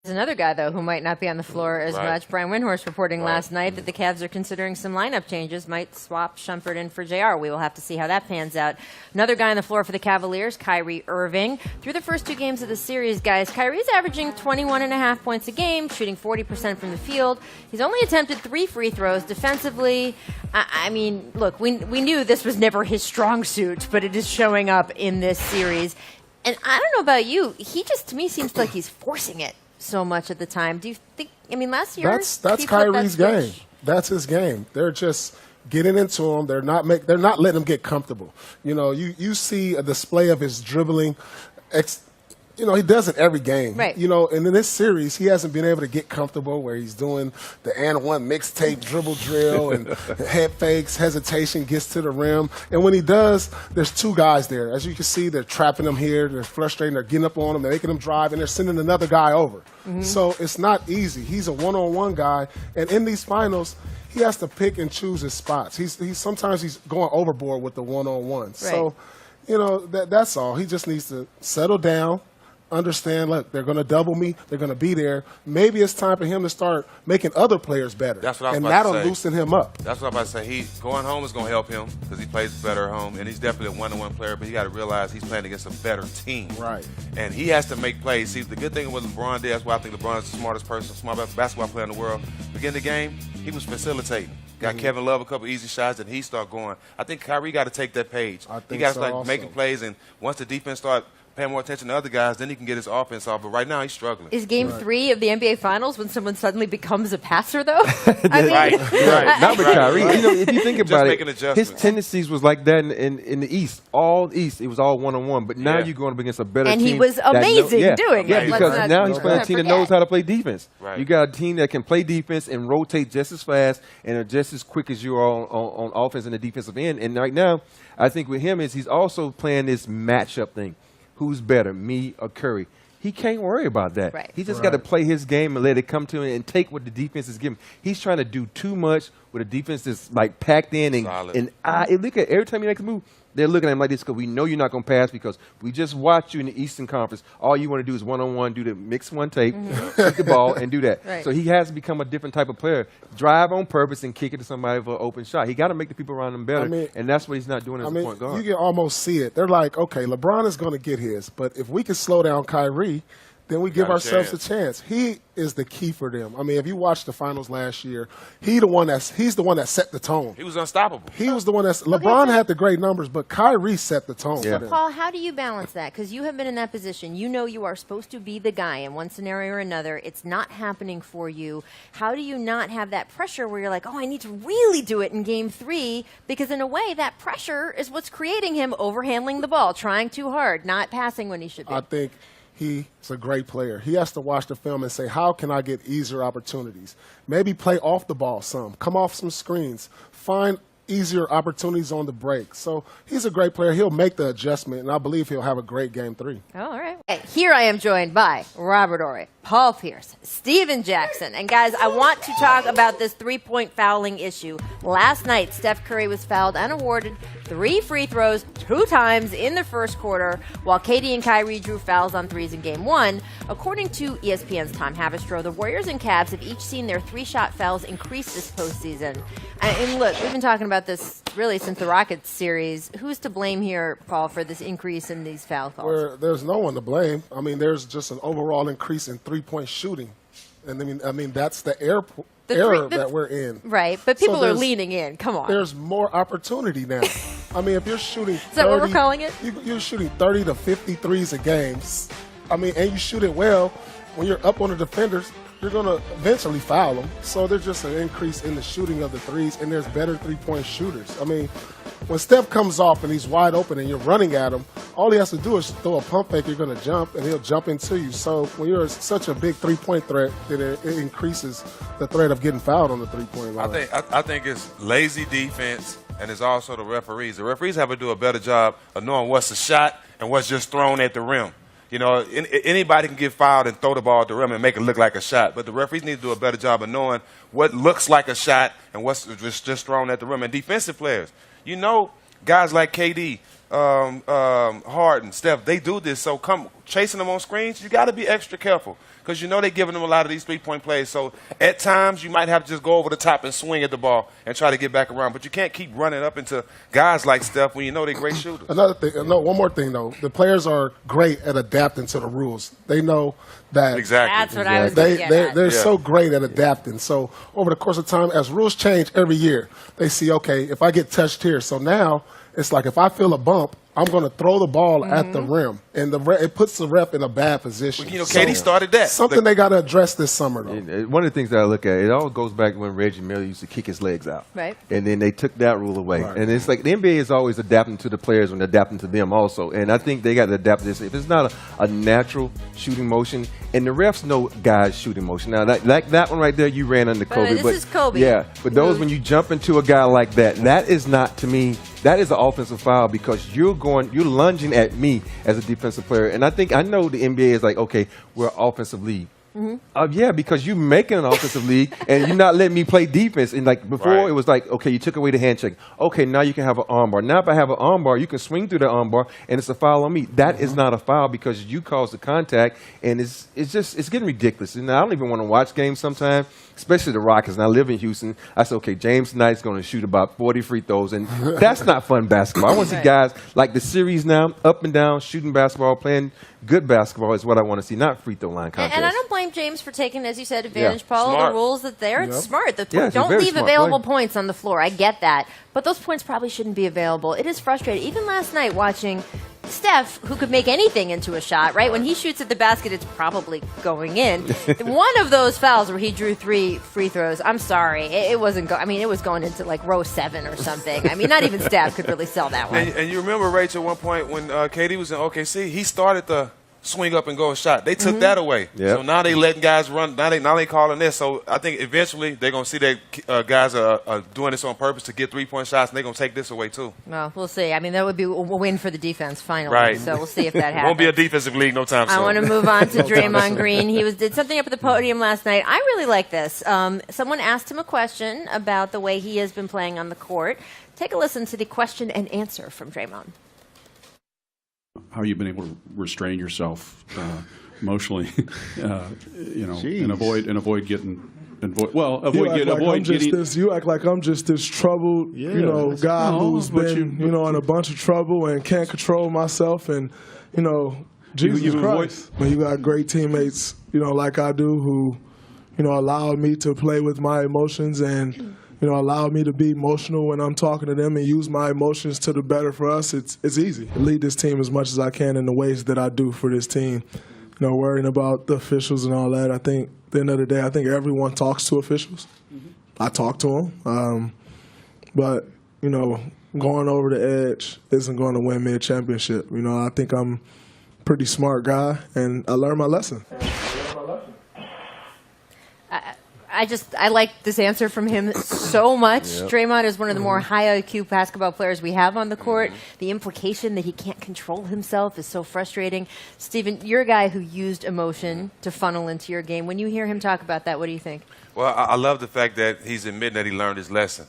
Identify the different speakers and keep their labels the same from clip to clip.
Speaker 1: There's another guy, though, who might not be on the floor as much. Brian Windhorst reporting last night that the Cavs are considering some lineup changes, might swap Shumpert in for JR. We will have to see how that pans out. Another guy on the floor for the Cavaliers, Kyrie Irving. Through the first 2 games of the series, guys, Kyrie's averaging 21.5 points a game, shooting 40% from the field. He's only attempted 3 free throws. Defensively, I mean, look, we knew this was never his strong suit, but it is showing up in this series. And I don't know about you, he just, to me, seems like he's forcing it so much at the time. Do you think, I mean, last year
Speaker 2: that's Kyrie's game. That's his game. They're just getting into him. They're not letting him get comfortable. You know, you see a display of his dribbling. You know, he does it every game.
Speaker 1: Right.
Speaker 2: You know, and in this series, he hasn't been able to get comfortable where he's doing the and one mixtape dribble drill and head fakes, hesitation, gets to the rim. And when he does, there's 2 guys there. As you can see, they're trapping him here. They're frustrating. They're getting up on him. They're making him drive, and they're sending another guy over. So it's not easy. He's a one-on-one guy. And in these finals, he has to pick and choose his spots. Sometimes he's going overboard with the one-on-one. Right. So, you know, that's all. He just needs to settle down. Understand, look, they're going to double me. They're going to be there. Maybe it's time for him to start making other players better.
Speaker 3: That's what I was
Speaker 2: and
Speaker 3: about to say.
Speaker 2: that'll loosen him up.
Speaker 3: That's what I'm about to say. He going home is going to help him because he plays better at home, and he's definitely a one-on-one player. But you got to realize he's playing against a better team.
Speaker 2: Right.
Speaker 3: And he has to make plays. See, the good thing with LeBron did, that's why I think LeBron's the smartest person, smartest basketball player in the world. Beginning the game, he was facilitating. Got Kevin Love a couple easy shots, and he started going. I think Kyrie got to take that page. He got to start making plays, and once the defense start paying more attention to other guys, then he can get his offense off. But right now, he's struggling.
Speaker 1: Is Game 3 of the NBA Finals when someone suddenly becomes a passer, though?
Speaker 4: I mean, right. Not with Kyrie. You know, if you think about it, his tendencies was like that in the East. All East, it was all one-on-one. But now you're going up against a better team.
Speaker 1: And he was amazing doing it.
Speaker 4: Yeah, because now he's playing a team that knows how to play defense.
Speaker 3: Right.
Speaker 4: You got a team that can play defense and rotate just as fast and are just as quick as you are on offense and the defensive end. And right now, I think with him is he's also playing this matchup thing. Who's better, me or Curry? He can't worry about that.
Speaker 1: Right.
Speaker 4: He just got to play his game and let it come to him and take what the defense is giving. He's trying to do too much with a defense that's like packed in and look at every time he makes a move, they're looking at him like this because we know you're not going to pass because we just watched you in the Eastern Conference. All you want to do is one-on-one, do the mix one tape, shoot the ball, and do that.
Speaker 1: Right.
Speaker 4: So he has to become a different type of player. Drive on purpose and kick it to somebody for an open shot. He got to make the people around him better, and that's what he's not doing as a point guard.
Speaker 2: You can almost see it. They're like, okay, LeBron is going to get his, but if we can slow down Kyrie, then we give ourselves a chance. He is the key for them. I mean, if you watched the finals last year, he's the one that set the tone.
Speaker 3: He was unstoppable.
Speaker 2: He was the one LeBron had the great numbers, but Kyrie set the tone for them.
Speaker 1: Paul, how do you balance that? Because you have been in that position. You know you are supposed to be the guy in one scenario or another. It's not happening for you. How do you not have that pressure where you're like, oh, I need to really do it in Game 3? Because in a way, that pressure is what's creating him overhandling the ball, trying too hard, not passing when he should be.
Speaker 2: I think he's a great player. He has to watch the film and say, how can I get easier opportunities? Maybe play off the ball some, come off some screens, find easier opportunities on the break. So he's a great player. He'll make the adjustment, and I believe he'll have a great Game 3.
Speaker 1: Oh, all right. Here I am joined by Robert Horry, Paul Pierce, Steven Jackson. And, guys, I want to talk about this three-point fouling issue. Last night, Steph Curry was fouled and awarded 3 free throws 2 times in the first quarter, while KD and Kyrie drew fouls on threes in Game 1. According to ESPN's Tom Havistro, the Warriors and Cavs have each seen their 3-shot fouls increase this postseason. And look, we've been talking about this really since the Rockets series. Who's to blame here, Paul, for this increase in these foul calls?
Speaker 2: Well, there's no one to blame. I mean, there's just an overall increase in three-point shooting. And I mean that's the error that we're in.
Speaker 1: Right, but people are leaning in. Come on.
Speaker 2: There's more opportunity now. I mean, if you're shooting 30,
Speaker 1: is that what we're calling it?
Speaker 2: You're shooting 30 to 50 threes a game. I mean, and you shoot it well. When you're up on the defenders, you're going to eventually foul them. So there's just an increase in the shooting of the threes, and there's better three-point shooters. I mean, when Steph comes off and he's wide open and you're running at him, all he has to do is throw a pump fake, you're going to jump, and he'll jump into you. So when you're such a big three-point threat, then it increases the threat of getting fouled on the three-point line.
Speaker 3: I think it's lazy defense, and it's also the referees. The referees have to do a better job of knowing what's a shot and what's just thrown at the rim. You know, anybody can get fouled and throw the ball at the rim and make it look like a shot. But the referees need to do a better job of knowing what looks like a shot and what's just thrown at the rim. And defensive players, you know, guys like KD, Harden, Steph, they do this. So come chasing them on screens, you got to be extra careful because you know they're giving them a lot of these three-point plays. So at times you might have to just go over the top and swing at the ball and try to get back around. But you can't keep running up into guys like Steph when you know they're great shooters.
Speaker 2: Another thing, one more thing though, the players are great at adapting to the rules. They know that
Speaker 3: Exactly.
Speaker 1: That's what I was going to get at.
Speaker 2: they're so great at adapting. So over the course of time, as rules change every year, they see, okay, if I get touched here, so now it's like if I feel a bump, I'm going to throw the ball at the rim, and it puts the ref in a bad position.
Speaker 3: You know, Katie started that.
Speaker 2: Something they got to address this summer, though.
Speaker 4: One of the things that I look at, it all goes back to when Reggie Miller used to kick his legs out.
Speaker 1: Right.
Speaker 4: And then they took that rule away.
Speaker 2: Right.
Speaker 4: And it's like the NBA is always adapting to the players when they're adapting to them also. And I think they got to adapt to this. If it's not a natural shooting motion, and the refs know guys' shooting motion. Now, like that one right there, you ran under Kobe.
Speaker 1: This is Kobe.
Speaker 4: Yeah. But those, when you jump into a guy like that, that is not, to me, that is an offensive foul because you're lunging at me as a defensive player. And I know the NBA is like, okay, we're an offensive league. Yeah, because you're making an offensive league and you're not letting me play defense. And like before, It was like, okay, you took away the handshake. Okay, now you can have an armbar. Now if I have an armbar, you can swing through the armbar and it's a foul on me. That is not a foul because you caused the contact, and it's getting ridiculous. And I don't even want to watch games sometimes, especially the Rockets. And I live in Houston. I said, okay, James Knight's going to shoot about 40 free throws, and that's not fun basketball. I want to see guys like the series now, up and down, shooting basketball, playing good basketball is what I want to see, not free throw line contests.
Speaker 1: And I don't blame James for taking, as you said, advantage, Paul,
Speaker 3: Smart.
Speaker 1: of the rules that there. It's smart. Don't
Speaker 4: very
Speaker 1: leave
Speaker 4: smart
Speaker 1: available
Speaker 4: play.
Speaker 1: points on the floor. I get that. But those points probably shouldn't be available. It is frustrating. Even last night watching Steph, who could make anything into a shot, right? When he shoots at the basket, it's probably going in. One of those fouls where he drew 3 free throws, I'm sorry. It wasn't it was going into like row 7 or something. I mean, not even Steph could really sell that one.
Speaker 3: And you remember, Rachel, at one point when KD was in OKC, he started the swing up and go shot. They took that away.
Speaker 4: Yep.
Speaker 3: So now they letting guys run. Now they calling this. So I think eventually they're going to see that guys are doing this on purpose to get 3-point shots, and they're going to take this away too.
Speaker 1: Well, we'll see. I mean, that would be a win for the defense finally.
Speaker 3: Right.
Speaker 1: So we'll see if that happens.
Speaker 3: Won't be a defensive league no time soon.
Speaker 1: I want to move on to Draymond Green. He did something up at the podium last night. I really like this. Someone asked him a question about the way he has been playing on the court. Take a listen to the question and answer from Draymond.
Speaker 5: How you been able to restrain yourself emotionally, and avoid getting.
Speaker 6: You act like I'm just this troubled, guy who's been, in a bunch of trouble and can't control myself. And, Jesus Christ, when you got great teammates, like I do, who, allowed me to play with my emotions and, allowed me to be emotional when I'm talking to them and use my emotions to the better for us. It's easy to lead this team as much as I can in the ways that I do for this team. Worrying about the officials and all that. I think at the end of the day, I think everyone talks to officials. I talk to them. But, going over the edge isn't going to win me a championship. I think I'm a pretty smart guy, and I learned my lesson.
Speaker 1: I like this answer from him so much.
Speaker 4: Yep.
Speaker 1: Draymond is one of the more high IQ basketball players we have on the court. The implication that he can't control himself is so frustrating. Stephen, you're a guy who used emotion to funnel into your game. When you hear him talk about that, what do you think?
Speaker 3: Well, I love the fact that he's admitting that he learned his lesson.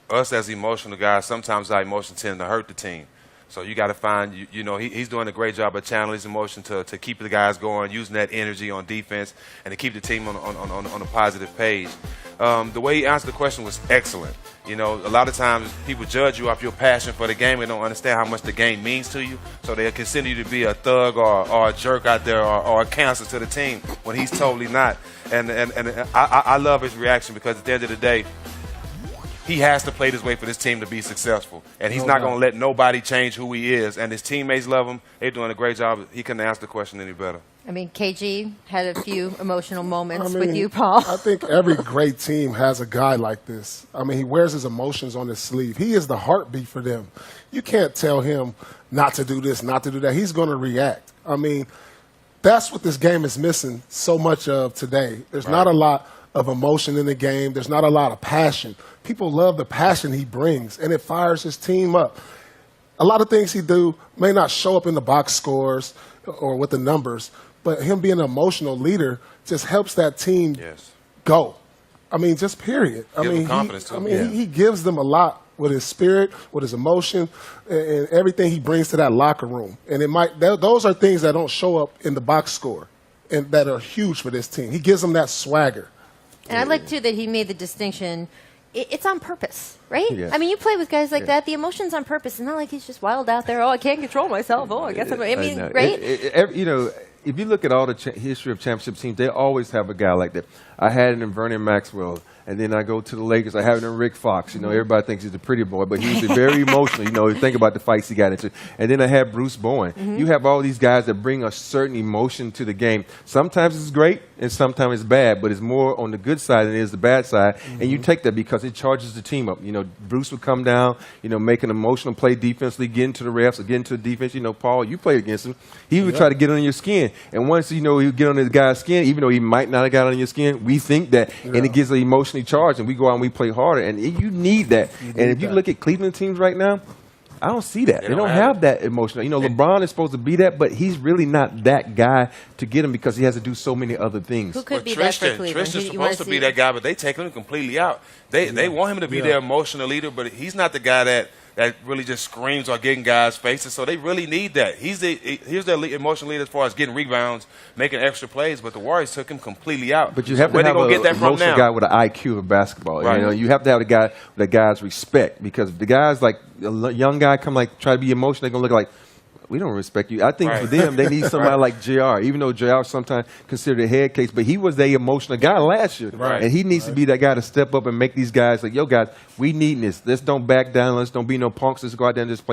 Speaker 3: Us as emotional guys, sometimes our emotions tend to hurt the team. So you got to find, he's doing a great job of channeling his emotion to keep the guys going, using that energy on defense, and to keep the team on a positive page. The way he answered the question was excellent. A lot of times people judge you off your passion for the game and don't understand how much the game means to you. So they'll consider you to be a thug or a jerk out there or a cancer to the team when he's totally not. And I love his reaction because at the end of the day, he has to play this way for this team to be successful. And he's not going to let nobody change who he is. And his teammates love him. They're doing a great job. He couldn't answer the question any better.
Speaker 1: I mean, KG had a few emotional moments with you, Paul.
Speaker 2: I think every great team has a guy like this. I mean, he wears his emotions on his sleeve. He is the heartbeat for them. You can't tell him not to do this, not to do that. He's going to react. I mean, that's what this game is missing so much of today. There's not a lot of emotion in the game. There's not a lot of passion. People love the passion he brings, and it fires his team up. A lot of things he do may not show up in the box scores or with the numbers, but him being an emotional leader just helps that team go. I mean, just period.
Speaker 3: Give them confidence, too.
Speaker 2: He gives them a lot with his spirit, with his emotion, and everything he brings to that locker room. And those are things that don't show up in the box score, and that are huge for this team. He gives them that swagger.
Speaker 1: And I like, too, that he made the distinction. It's on purpose, right?
Speaker 4: Yeah.
Speaker 1: I mean, you play with guys like that. The emotion's on purpose. It's not like he's just wild out there. Oh, I can't control myself. Oh, I guess I mean, right?
Speaker 4: If you look at all the history of championship teams, they always have a guy like that. I had it in Vernon Maxwell, and then I go to the Lakers. I have it in Rick Fox. Everybody thinks he's a pretty boy, but he's very emotional. You think about the fights he got into. And then I had Bruce Bowen. You have all these guys that bring a certain emotion to the game. Sometimes it's great, and sometimes it's bad, but it's more on the good side than it is the bad side. And you take that because it charges the team up. Bruce would come down, make an emotional play defensively, get into the refs, or get into the defense. Paul, you played against him. He would try to get under your skin. And once, he would get under the guy's skin, even though he might not have got under your skin, we think that, and it gets emotionally charged, and we go out and we play harder. And you need that. And if you look at Cleveland teams right now, I don't see that. They don't have that emotional. LeBron is supposed to be that, but he's really not that guy to get him because he has to do so many other things.
Speaker 1: Who could be that for Cleveland?
Speaker 3: Tristan's supposed to be that guy, but they take him completely out. They want him to be their emotional leader, but he's not the guy that really just screams or getting guys' faces. So they really need that. He's their emotional leader as far as getting rebounds, making extra plays. But the Warriors took him completely out.
Speaker 4: But you have to have an emotional guy with an IQ of basketball.
Speaker 3: Right.
Speaker 4: You have to have a guy with a guy's respect, because if the guys like a young guy come try to be emotional, they're gonna look like, we don't respect you. I think for them, they need somebody like JR, even though JR sometimes considered a head case, but he was the emotional guy last year. And he needs to be that guy to step up and make these guys like, yo, guys, we need this. Let's don't back down. Let's don't be no punks. Let's go out there and just play